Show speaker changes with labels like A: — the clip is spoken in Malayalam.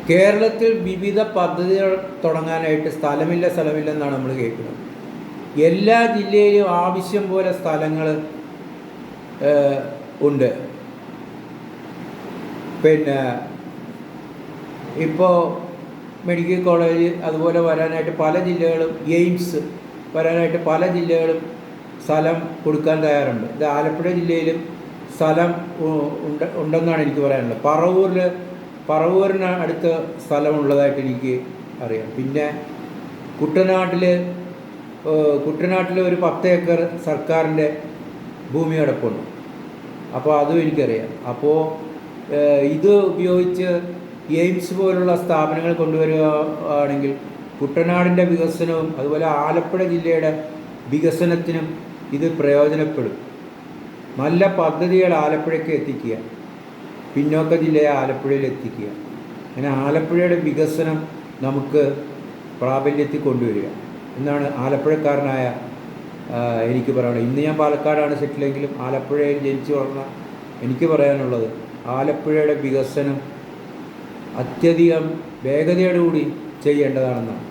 A: കേരളത്തിൽ വിവിധ പദ്ധതികൾ തുടങ്ങാനായിട്ട് സ്ഥലമില്ലെന്നാണ് നമ്മൾ കേൾക്കുന്നത്. എല്ലാ ജില്ലയിലും ആവശ്യം പോലെ സ്ഥലങ്ങൾ ഉണ്ട്. പിന്നെ ഇപ്പോൾ മെഡിക്കൽ കോളേജ് അതുപോലെ വരാനായിട്ട് പല ജില്ലകളും, എയിംസ് വരാനായിട്ട് പല ജില്ലകളും സ്ഥലം കൊടുക്കാൻ തയ്യാറുണ്ട്. ഇത് ആലപ്പുഴ ജില്ലയിലും സ്ഥലം ഉണ്ടെന്നാണ് എനിക്ക് പറയാനുള്ളത്. പറവൂരിന് അടുത്ത് സ്ഥലമുള്ളതായിട്ട് എനിക്ക് അറിയാം. പിന്നെ കുട്ടനാട്ടിൽ ഒരു 10 ഏക്കർ സർക്കാരിൻ്റെ ഭൂമി കിടപ്പുണ്ട്. അപ്പോൾ അതും എനിക്കറിയാം. അപ്പോൾ ഇത് ഉപയോഗിച്ച് എയിംസ് പോലുള്ള സ്ഥാപനങ്ങൾ കൊണ്ടുവരികയാണെങ്കിൽ കുട്ടനാടിൻ്റെ വികസനവും അതുപോലെ ആലപ്പുഴ ജില്ലയുടെ വികസനത്തിനും ഇത് പ്രയോജനപ്പെടും. നല്ല പദ്ധതികൾ ആലപ്പുഴയ്ക്ക് എത്തിക്കുക, പിന്നോക്ക ജില്ലയെ ആലപ്പുഴയിൽ എത്തിക്കുക. അങ്ങനെ ആലപ്പുഴയുടെ വികസനം നമുക്ക് പ്രാബല്യത്തിൽ കൊണ്ടുവരിക എന്നാണ് ആലപ്പുഴക്കാരനായ എനിക്ക് പറയാനുള്ളത്. ഇന്ന് ഞാൻ പാലക്കാടാണ് സെറ്റിലെങ്കിലും ആലപ്പുഴയിൽ ജനിച്ചു വളർന്ന എനിക്ക് പറയാനുള്ളത് ആലപ്പുഴയുടെ വികസനം അത്യധികം വേഗതയോടുകൂടി ചെയ്യേണ്ടതാണെന്നാണ്.